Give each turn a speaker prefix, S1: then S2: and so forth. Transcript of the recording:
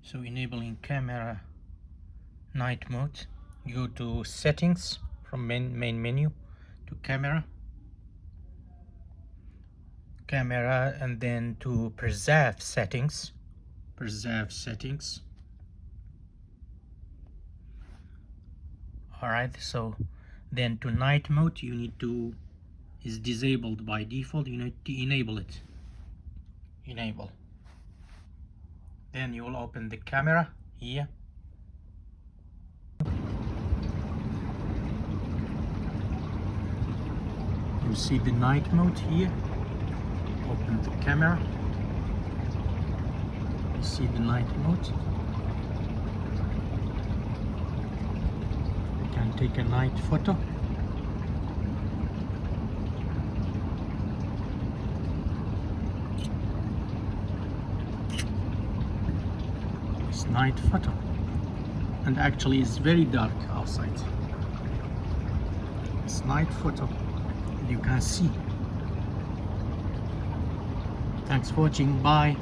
S1: So enabling camera night mode, you go to settings from main menu to camera, and then to preserve settings. Alright, so then to night mode you need to, is disabled by default, you need to enable it. Enable. Then you will open the camera here. You see the night mode here. Open the camera. You see the night mode. You can take a night photo. It's night photo. And actually it's very dark outside. It's night photo. You can see. Thanks for watching. Bye.